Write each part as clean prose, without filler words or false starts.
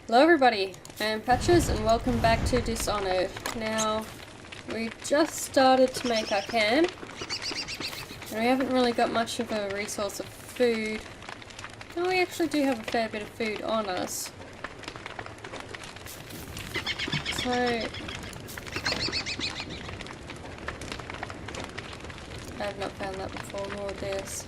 Hello everybody, I'm Patches and welcome back to Dishonored. Now, we've just started to make our camp, and we haven't really got much of a resource of food. No, we actually do have a fair bit of food on us. So, I have not found that before, nor this.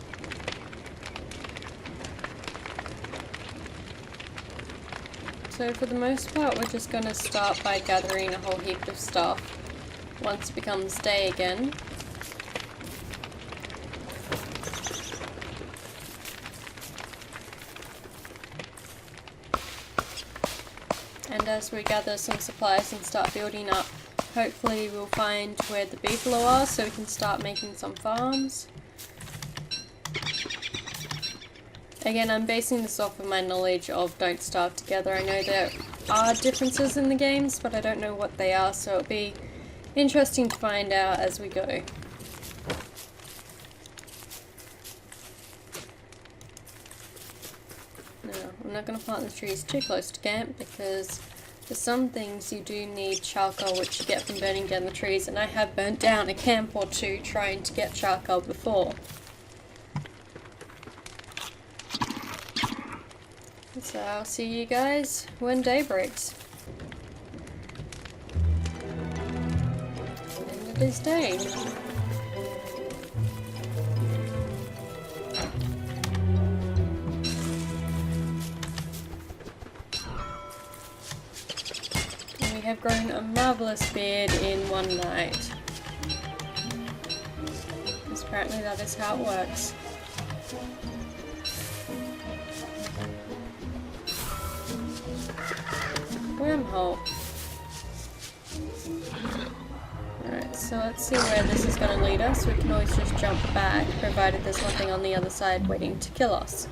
So for the most part we're just going to start by gathering a whole heap of stuff once it becomes day again. And as we gather some supplies and start building up, hopefully we'll find where the beefalo are so we can start making some farms. Again, I'm basing this off of my knowledge of Don't Starve Together. I know there are differences in the games, but I don't know what they are, so it'll be interesting to find out as we go. Now, I'm not going to plant the trees too close to camp because for some things you do need charcoal, which you get from burning down the trees, and I have burnt down a camp or two trying to get charcoal before. So I'll see you guys when day breaks. And it is day. And we have grown a marvellous beard in one night. Because apparently that is how it works. Wormhole. Alright, so let's see where this is going to lead us. We can always just jump back, provided there's nothing on the other side waiting to kill us.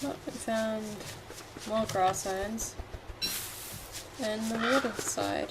Oh, we found more grass irons. And the water side.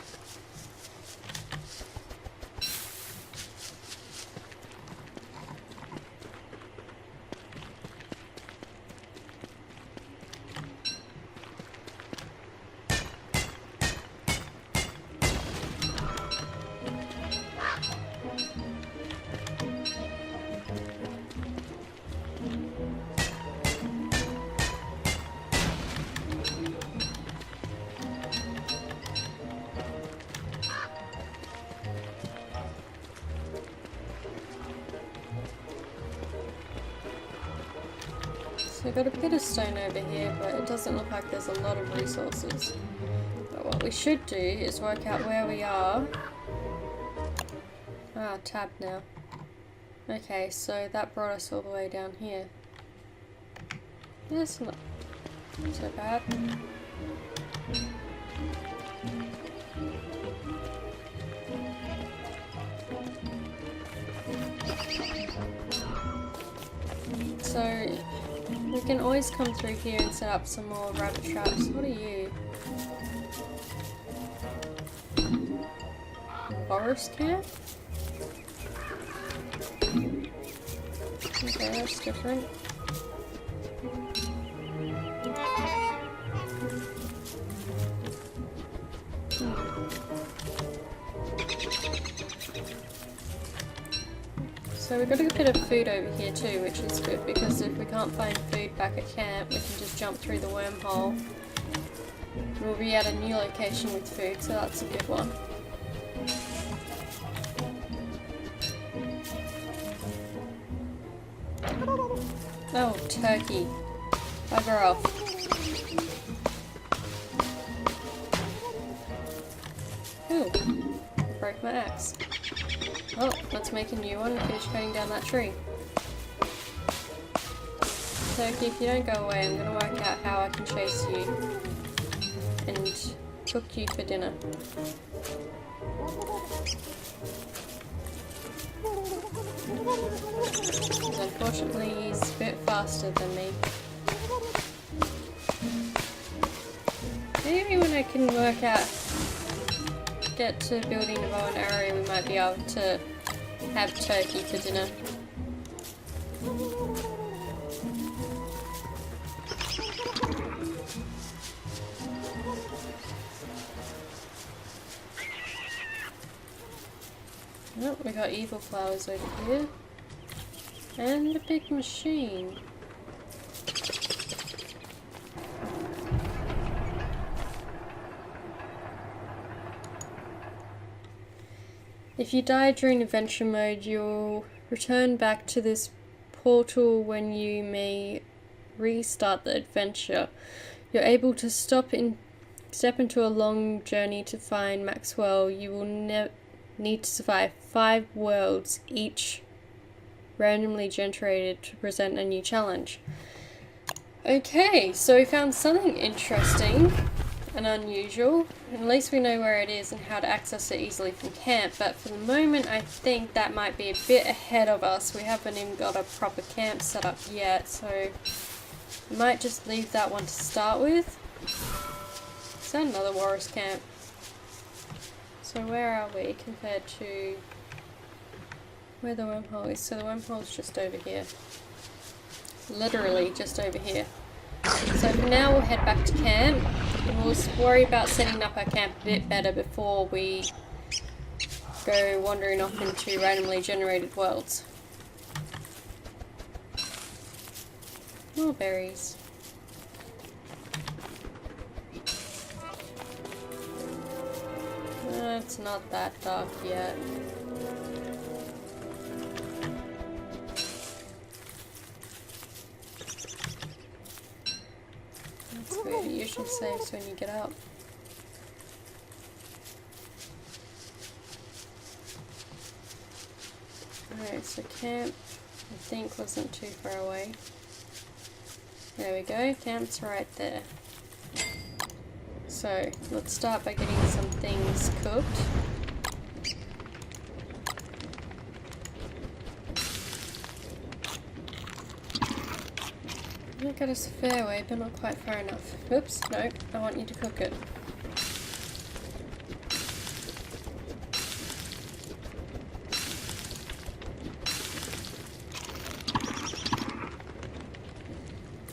So we've got a bit of stone over here, but it doesn't look like there's a lot of resources. But what we should do is work out where we are. Ah, tab now. Okay, so that brought us all the way down here. That's not so bad. So we can always come through here and set up some more rabbit traps. What are you? Forest camp? Okay, that's different. So we've got a bit of food over here too, which is good, because if we can't find food back at camp, we can just jump through the wormhole. We'll be at a new location with food, so that's a good one. Oh, turkey. Bugger off. Ooh, broke my axe. Oh, let's make a new one and finish cutting down that tree. Turkey, if you don't go away, I'm going to work out how I can chase you and cook you for dinner. Because unfortunately he's a bit faster than me. Maybe when I can work out get to building a bow and arrow, we might be able to have turkey for dinner. Oh, we got evil flowers over here. And a big machine. If you die during adventure mode, you'll return back to this portal when you may restart the adventure. You're able to step into a long journey to find Maxwell. You will need to survive 5 worlds, each randomly generated to present a new challenge. Okay, so we found something interesting and unusual. At least we know where it is and how to access it easily from camp, but for the moment I think that might be a bit ahead of us. We haven't even got a proper camp set up yet, so we might just leave that one to start with. Is that another Walrus camp? So where are we compared to where the wormhole is? So the wormhole's just over here. Literally just over here. So for now we'll head back to camp and we'll worry about setting up our camp a bit better before we go wandering off into randomly generated worlds. More berries. It's not that dark yet. That's weird, it usually saves when you get up. Alright, so camp I think wasn't too far away. There we go, camp's right there. So, let's start by getting some things cooked. I got us a fair way, but not quite far enough. Oops, no, I want you to cook it.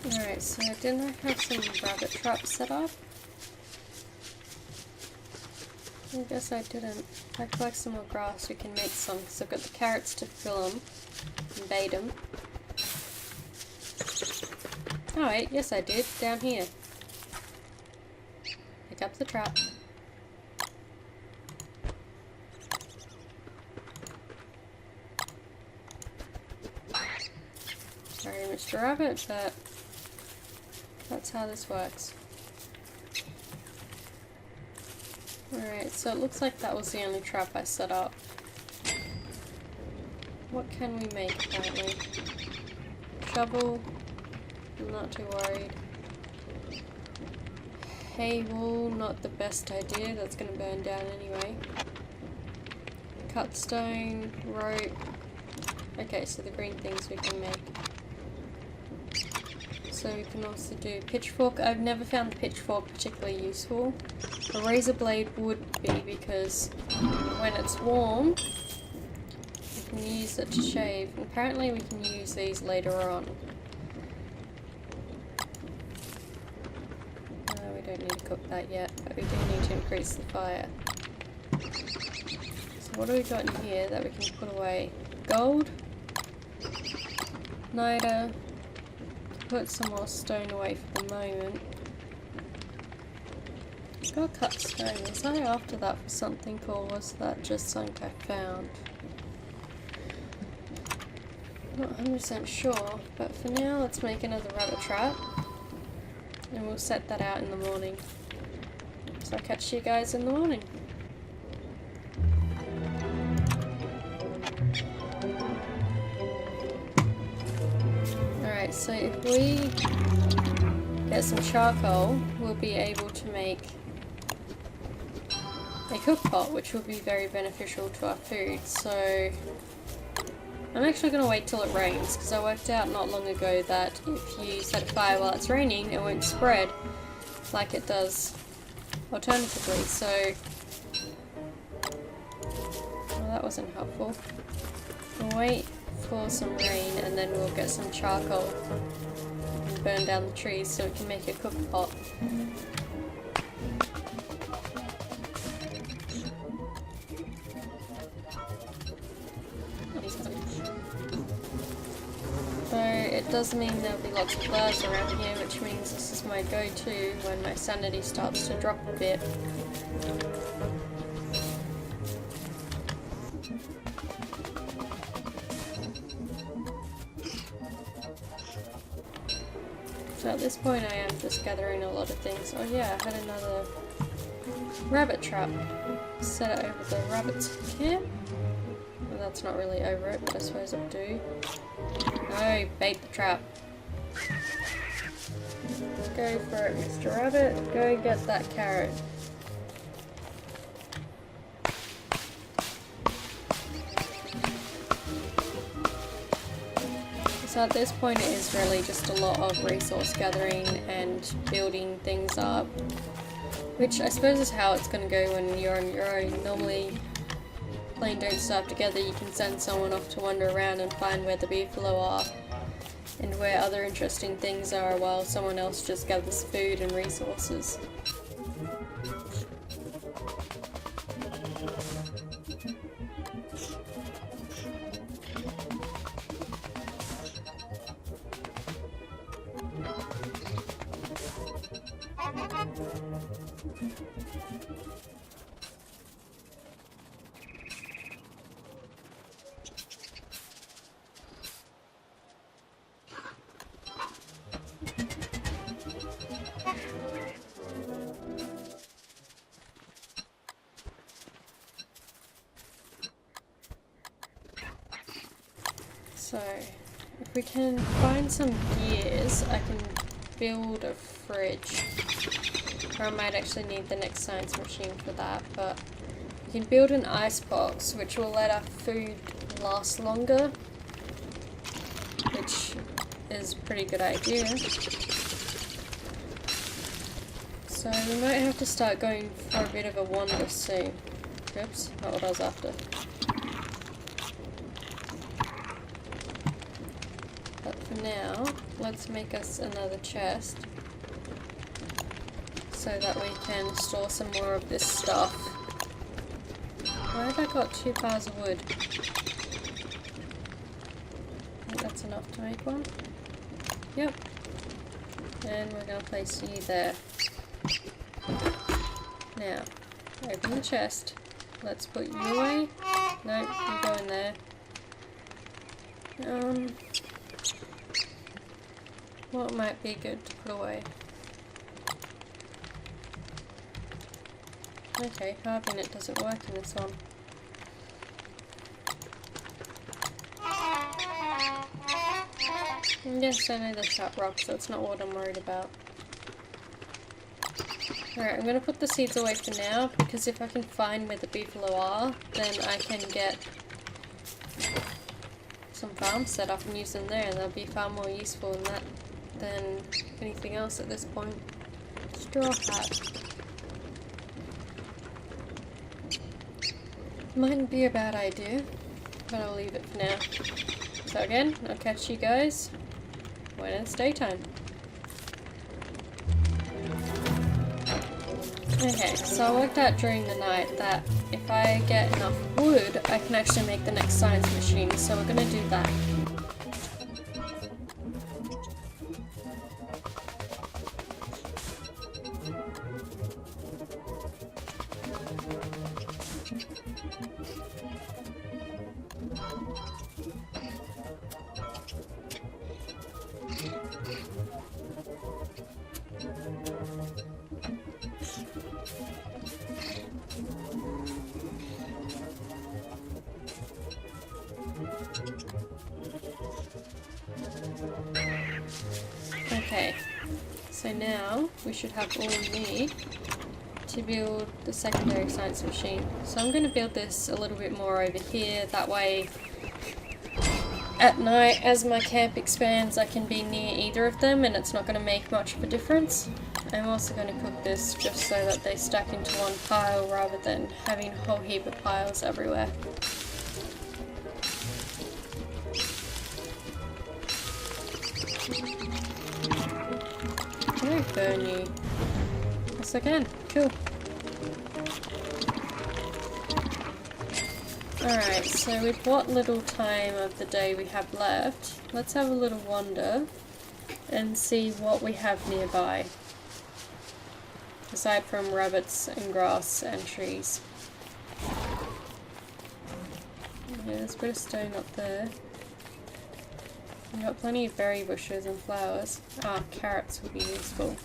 Alright, so didn't I have some rabbit traps set up? I guess I didn't. If I collect some more grass, we can make some, because I've got the carrots to fill them and bait them. Oh wait, yes I did, down here. Pick up the trap. Sorry, Mr. Rabbit, but that's how this works. Alright, so it looks like that was the only trap I set up. What can we make apparently? Shovel. I'm not too worried. Hay wool, not the best idea, that's going to burn down anyway. Cut stone, rope. Okay, so the green things we can make. So we can also do pitchfork. I've never found the pitchfork particularly useful. A razor blade would be, because when it's warm, we can use it to shave. And apparently we can use these later on. We don't need to cook that yet, but we do need to increase the fire. So what do we got in here that we can put away? Gold, niter, put some more stone away for the moment. Got cut stone. Was I after that for something, or was that just something I found? Not 100% sure, but for now let's make another rabbit trap. And we'll set that out in the morning. So I'll catch you guys in the morning. Alright, so if we get some charcoal, we'll be able to make a cook pot, which will be very beneficial to our food. So I'm actually going to wait till it rains, because I worked out not long ago that if you set a fire while it's raining, it won't spread like it does alternatively. So, well, that wasn't helpful. We'll wait for some rain and then we'll get some charcoal and burn down the trees so we can make a cook pot. does mean there'll be lots of flowers around here, which means this is my go-to when my sanity starts to drop a bit. So at this point I am just gathering a lot of things. Oh yeah, I had another rabbit trap. Set it over the rabbit's camp. Well, that's not really over it, but I suppose I'll do. No, bait the trap. Go for it, Mr. Rabbit. Go get that carrot. So at this point it is really just a lot of resource gathering and building things up, which I suppose is how it's going to go when you're on your own. Normally, playing Don't Starve together, you can send someone off to wander around and find where the beefalo are and where other interesting things are, while someone else just gathers food and resources. So, if we can find some gears, I can build a fridge. Or I might actually need the next science machine for that, but we can build an ice box, which will let our food last longer, which is a pretty good idea. So we might have to start going for a bit of a wander soon. Oops, not what I was after. But for now, let's make us another chest so that we can store some more of this stuff. Why have I got 2 piles of wood? I think that's enough to make one. Yep. And we're going to place you there. Now, open the chest. Let's put you away. Nope, you go in there. What might be good to put away? Okay, hard unit doesn't work in this one. Yes, I know they're sharp rocks, so it's not what I'm worried about. Alright, I'm going to put the seeds away for now, because if I can find where the beefalo are, then I can get some farms set up and use them there, and they'll be far more useful in that than anything else at this point. Straw hat. Mightn't be a bad idea, but I'll leave it for now. So again, I'll catch you guys when it's daytime. Okay, so I worked out during the night that if I get enough wood, I can actually make the next science machine, so we're gonna do that. Okay, so now we should have all we need to build the secondary science machine. So I'm going to build this a little bit more over here, that way at night as my camp expands I can be near either of them and it's not going to make much of a difference. I'm also going to cook this just so that they stack into one pile rather than having a whole heap of piles everywhere. Can I burn you? Yes I can. Cool. Alright, so with what little time of the day we have left, let's have a little wander and see what we have nearby. Aside from rabbits and grass and trees. Yeah, there's a bit of stone up there. We've got plenty of berry bushes and flowers. Ah, carrots would be useful.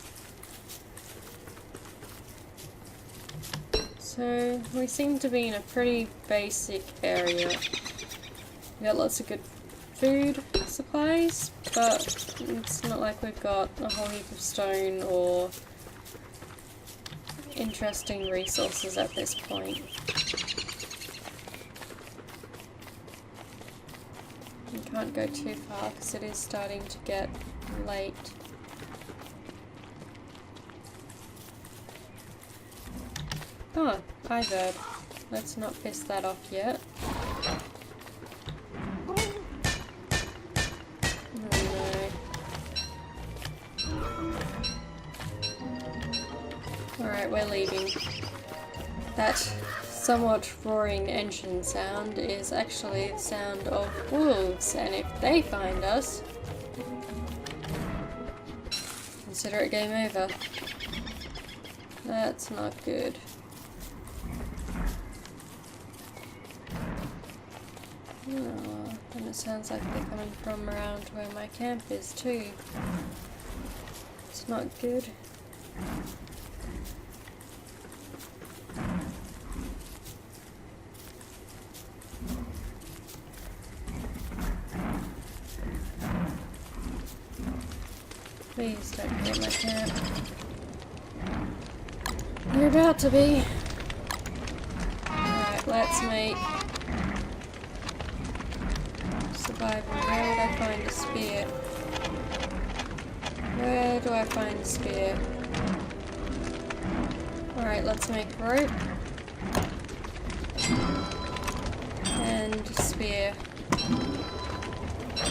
So, we seem to be in a pretty basic area. We've got lots of good food supplies, but it's not like we've got a whole heap of stone or interesting resources at this point. We can't go too far because it is starting to get late. Oh, hi bird. Let's not piss that off yet. Oh no. Alright, we're leaving. That somewhat roaring engine sound is actually the sound of wolves, and if they find us, consider it game over. That's not good. Oh, and it sounds like they're coming from around where my camp is too. It's not good. Please don't hit my camp. You're about to be. Alright, let's make survival. Where would I find a spear? Where do I find a spear? Alright, let's make rope. And a spear.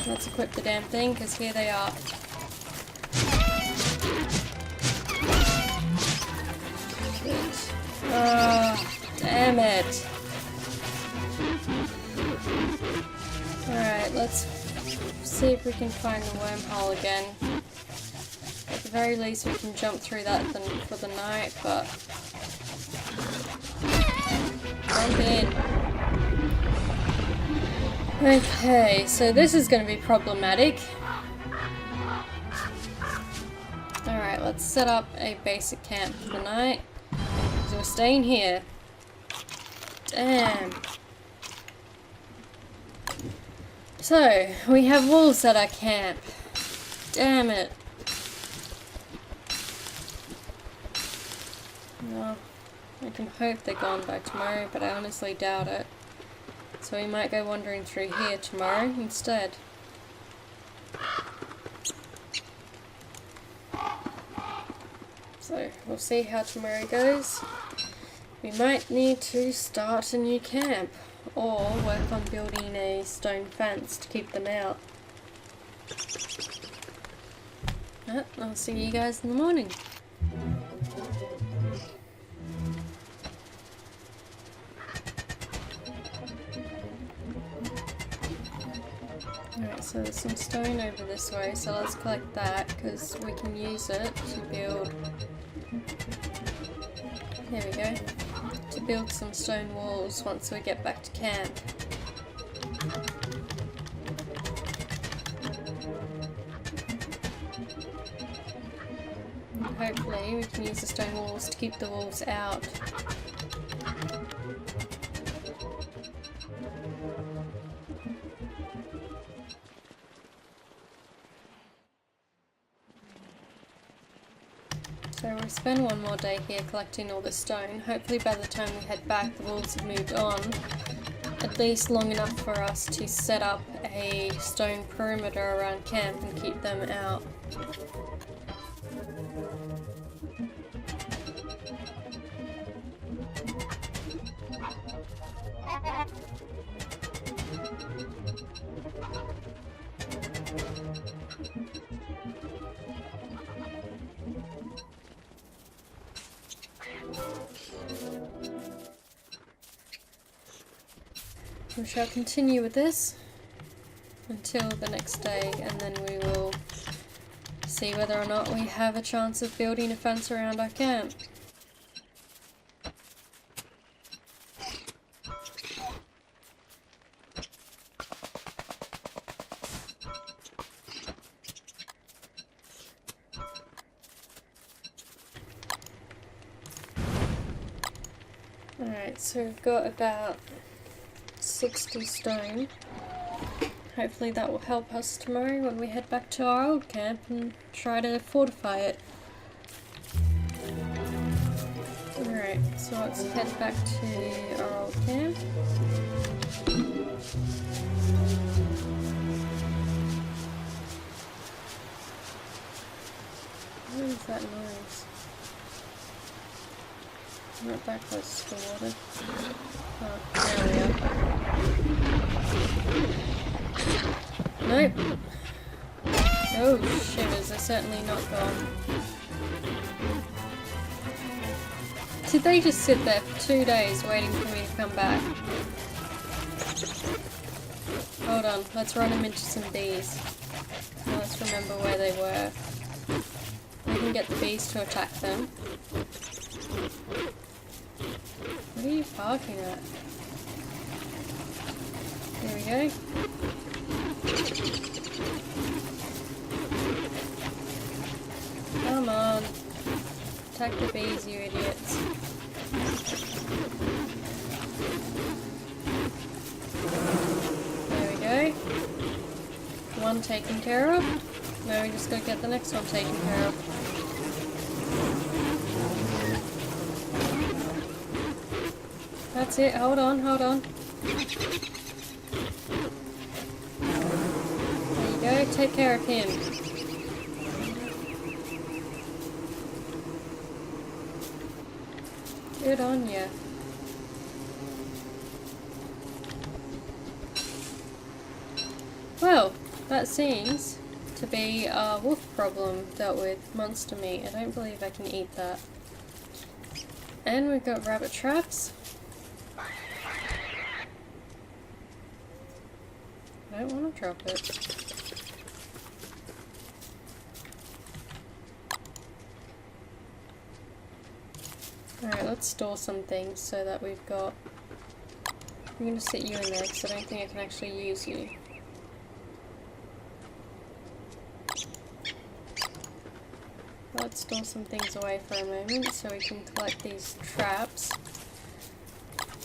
Let's equip the damn thing, because here they are. Oh, damn it. Alright, let's see if we can find the wormhole again. At the very least we can jump through that for the night, but... jump in. Okay, so this is going to be problematic. Alright, let's set up a basic camp for the night. So we're staying here. Damn. So, we have wolves at our camp. Damn it. Well, I can hope they're gone by tomorrow, but I honestly doubt it. So we might go wandering through here tomorrow instead. So, we'll see how tomorrow goes. We might need to start a new camp, or work on building a stone fence to keep them out. I'll see you guys in the morning. Alright, so there's some stone over this way, so let's collect that, because we can use it to build... there we go. To build some stone walls once we get back to camp. And hopefully we can use the stone walls to keep the wolves out. So we'll spend one more day here collecting all the stone. Hopefully by the time we head back the wolves have moved on. At least long enough for us to set up a stone perimeter around camp and keep them out. We shall continue with this until the next day, and then we will see whether or not we have a chance of building a fence around our camp. Alright, so we've got about 60 stone. Hopefully that will help us tomorrow when we head back to our old camp and try to fortify it. Alright, so let's head back to our old camp. What is that noise? I'm not that close to the water. Oh, there we are. Nope. Oh, shivers, they're certainly not gone. Did they just sit there for 2 days waiting for me to come back? Hold on, let's run them into some bees. Now let's remember where they were. We can get the bees to attack them. What are you barking at? There we go. Come on. Attack the bees, you idiots. There we go. One taken care of. Now we just gotta get the next one taken care of. That's it, hold on, hold on. There you go, take care of him. Good on ya. Well, that seems to be a wolf problem dealt with. Monster meat. I don't believe I can eat that. And we've got rabbit traps. I don't want to drop it. Alright, let's store some things so that we've got... I'm going to sit you in there because I don't think I can actually use you. Let's store some things away for a moment so we can collect these traps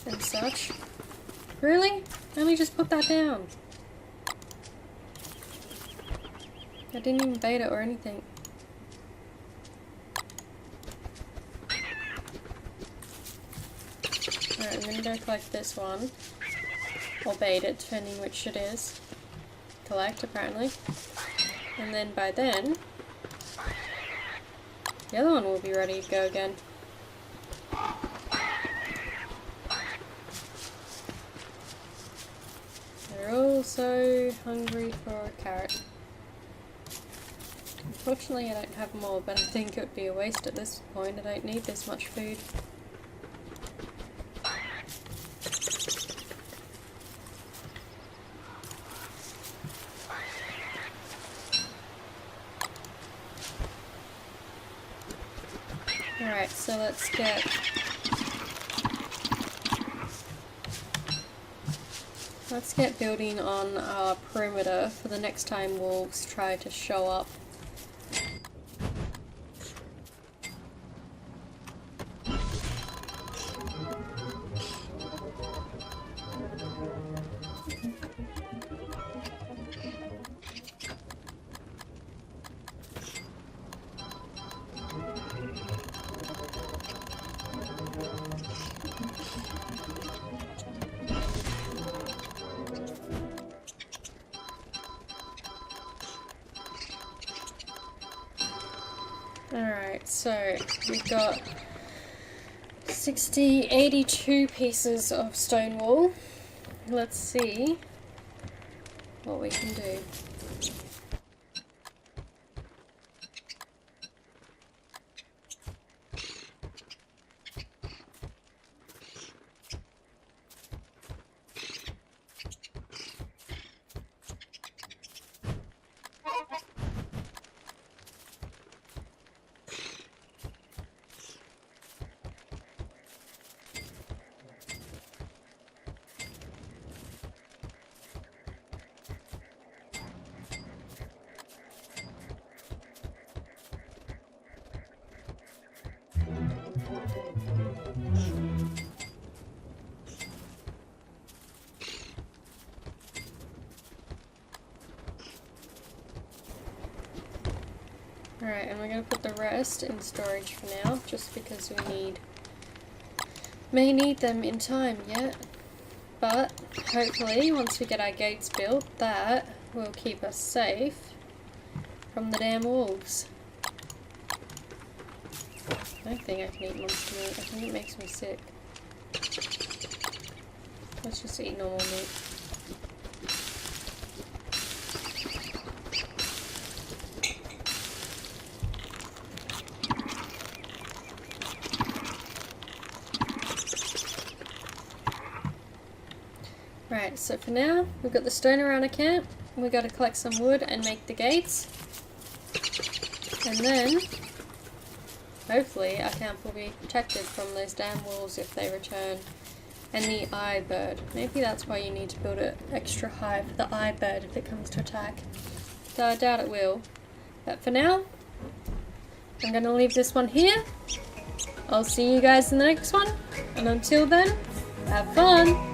and such. Really? Let me just put that down. I didn't even bait it or anything. Alright, I'm gonna go collect this one. Or bait it, depending which it is. Collect, apparently. And then by then, the other one will be ready to go again. They're all so hungry for a carrot. Unfortunately I don't have more, but I think it would be a waste at this point. I don't need this much food. Alright, so let's get building on our perimeter for the next time wolves try to show up. Alright, so we've got 82 pieces of stone wool. Let's see what we can do. Alright, and we're going to put the rest in storage for now, just because we may need them in time yet. But hopefully, once we get our gates built, that will keep us safe from the damn wolves. I don't think I can eat monster meat. I think it makes me sick. Let's just eat normal meat. Right, so for now, we've got the stone around our camp. We've got to collect some wood and make the gates. And then, hopefully, our camp will be protected from those damn wolves if they return. And the eye bird. Maybe that's why you need to build it extra high for the eye bird if it comes to attack. Though I doubt it will. But for now, I'm going to leave this one here. I'll see you guys in the next one. And until then, have fun!